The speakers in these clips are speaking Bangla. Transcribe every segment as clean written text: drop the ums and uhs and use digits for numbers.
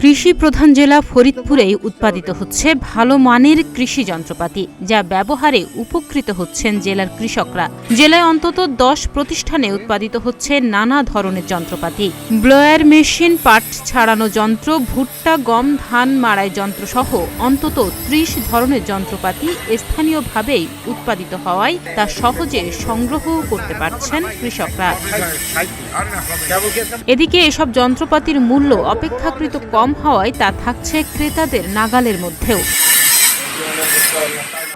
কৃষি প্রধান জেলা ফরিদপুরেই উৎপাদিত হচ্ছে ভালো মানের কৃষি যন্ত্রপাতি, যা ব্যবহারে উপকৃত হচ্ছেন জেলার কৃষকরা। জেলায় অন্তত 10 প্রতিষ্ঠানে উৎপাদিত হচ্ছে নানা ধরনের যন্ত্রপাতি। ব্লোয়ার মেশিন, পাট ছাড়ানো যন্ত্র, ভুট্টা, গম, ধান মাড়াই যন্ত্র সহ অন্তত 30 ধরনের যন্ত্রপাতি স্থানীয়ভাবেই উৎপাদিত হওয়ায় তা সহজে সংগ্রহ করতে পারছেন কৃষকরা। এদিকে এসব যন্ত্রপাতির মূল্য অপেক্ষাকৃত কম হওয়ায় তা থাকছে ক্রেতাদের নাগালের মধ্যেও।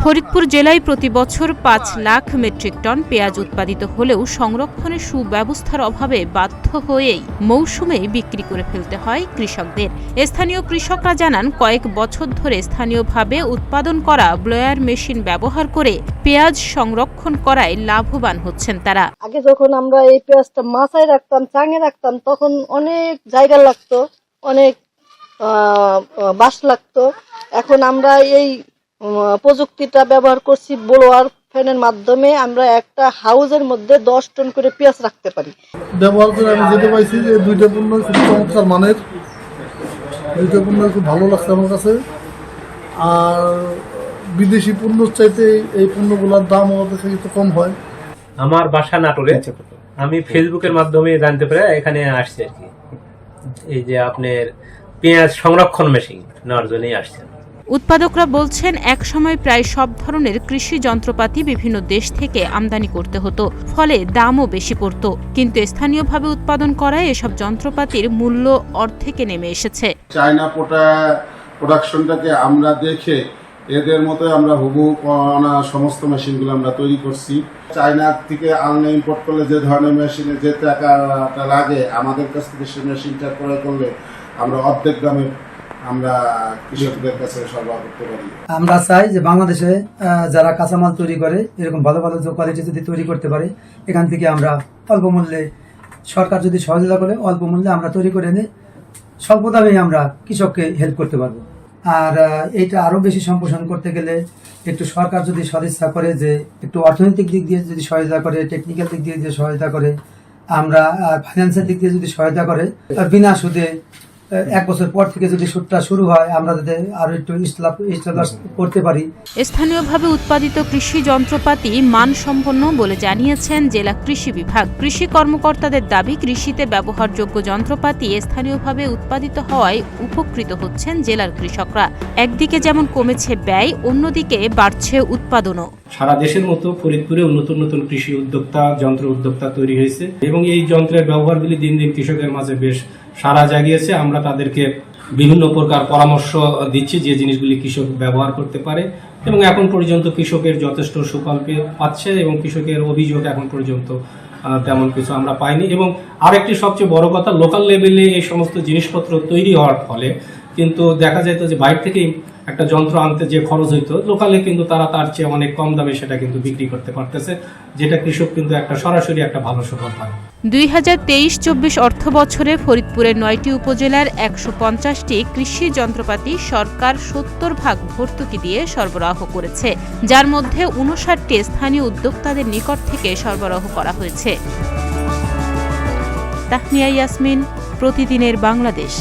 ফরিদপুর জেলায় প্রতি বছর 5 লাখ মেট্রিক টন পেঁয়াজ উৎপাদিত হলেও সংরক্ষণের সুব্যবস্থার অভাবে বাধ্য হয়েই মৌসুমে বিক্রি করে ফেলতে হয় কৃষকদের। স্থানীয় কৃষকরা জানান, কয়েক বছর ধরে স্থানীয়ভাবে উৎপাদন করা ব্লোয়ার মেশিন ব্যবহার করে পেঁয়াজ সংরক্ষণ করায় লাভবান হচ্ছেন তারা। আগে যখন আমরা এই পেঁয়াজটা মাচায় রাখতাম, চাঙে রাখতাম, তখন অনেক জায়গা লাগতো, অনেক বাঁশ লাগতো। এখন আমরা এই প্রযুক্তিটা ব্যবহার করছি, ব্লোয়ার ফ্যানের মাধ্যমে আমরা একটা হাউজের মধ্যে 10 টন করে পেঁয়াজ রাখতে পারি। ব্যবহার করে আমি যেতে পাইছি যে দুইটা পণ্য খুব চমৎকার মানের, দুইটা পণ্য খুব ভালো লাগছে আমার কাছে। আর বিদেশি পণ্যর চাইতে এই পণ্যগুলোর দাম আমাদের একটু কম হয়। আমার বাসা নাটোরে, আমি ফেসবুকের মাধ্যমে জানতে পেরে এখানে আসছি আর কি। এই যে আপনার পেঁয়াজ সংরক্ষণ মেশিন নেওয়ার জন্যই আসছেন। উৎপাদকরা বলছেন, একসময় প্রায় সব ধরনের কৃষি যন্ত্রপাতি বিভিন্ন দেশ থেকে আমদানি করতে হতো, ফলে দামও বেশি পড়ত। কিন্তু স্থানীয়ভাবে উৎপাদন করায় এসব যন্ত্রপাতির মূল্য অর্ধেকে নেমে এসেছে। চায়না প্রোডাকশনটাকে আমরা দেখে এদের মতো আমরা হুবহু সমস্ত মেশিনগুলো আমরা তৈরি করছি। চায়না থেকে আনলে ইম্পোর্ট করলে যে ধরনের মেশিনে যে টাকাটা লাগে, আমাদের কাছ থেকে সেই মেশিনটা ক্রয় করলে আমরা অর্ধেক দামে আমরা কৃষকদের কাছে সরবরাহ করতে পারি। আমরা চাই যে বাংলাদেশে যারা কাঁচামাল তৈরি করে এরকম ভালো ভালো কোয়ালিটি যদি তৈরি করতে পারে, এখান থেকে আমরা অল্প মূল্যে, সরকার যদি সহযোগিতা করে অল্প মূল্যে আমরা তৈরি করে এনে স্বল্প দামে আমরা কৃষককে হেল্প করতে পারবো। আর এইটা আরো বেশি সম্প্রসারণ করতে গেলে একটু সরকার যদি সদিচ্ছা করে, যে একটু অর্থনৈতিক দিক দিয়ে যদি সহায়তা করে, টেকনিক্যাল দিক দিয়ে যদি সহায়তা করে, আমরা ফাইন্যান্সের দিক দিয়ে যদি সহায়তা করে, বিনা সুদে 1 বছর পর থেকে যদি সুদটা শুরু হয়, আমরা যাতে আরো একটু করতে পারি। স্থানীয়ভাবে উৎপাদিত কৃষি যন্ত্রপাতি মানসম্পন্ন বলে জানিয়েছেন জেলা কৃষি বিভাগ। কৃষি কর্মকর্তাদের দাবি, কৃষিতে ব্যবহারযোগ্য যন্ত্রপাতি স্থানীয়ভাবে উৎপাদিত হওয়ায় উপকৃত হচ্ছেন জেলার কৃষকরা। একদিকে যেমন কমেছে ব্যয়, অন্যদিকে বাড়ছে উৎপাদনও। সারা দেশের মতো ফরিদপুরেও নতুন নতুন কৃষি উদ্যোক্তা, যন্ত্র উদ্যোক্তা তৈরি হয়েছে এবং এই যন্ত্রের ব্যবহারগুলি দিন দিন কৃষকের মাঝে বেশ সাড়া জাগিয়েছে। আমরা তাদেরকে বিভিন্ন প্রকার পরামর্শ দিচ্ছি যে জিনিসগুলি কৃষক ব্যবহার করতে পারে, এবং এখন পর্যন্ত কৃষকের যথেষ্ট সুফল পাচ্ছে এবং কৃষকের অভিযোগ এখন পর্যন্ত তেমন কিছু আমরা পাইনি। এবং আরেকটি সবচেয়ে বড় কথা, লোকাল লেভেলে এই সমস্ত জিনিসপত্র তৈরি হওয়ার ফলে কিন্তু দেখা যেত যে বাইরে থেকেই একটা যন্ত্র আনতে যে খরচ হইতো, লোকালে কিন্তু তারা তার চেয়ে অনেক কম দামে সেটা কিন্তু বিক্রি করতে পারতেছে, যেটা কৃষক কিন্তু একটা সরাসরি একটা ভালো সুফল পায়। 2023-24 অর্থ বছরে ফরিদপুরের 9টি উপজেলার 150টি কৃষি যন্ত্রপাতি সরকার 70% ভর্তুকি দিয়ে সরবরাহ করেছে, যার মধ্যে 59টি স্থানীয় উদ্যোক্তাদের নিকট থেকে সরবরাহ করা হয়েছে। তাহনিয়া ইয়াসমিন, প্রতিদিনের বাংলাদেশ।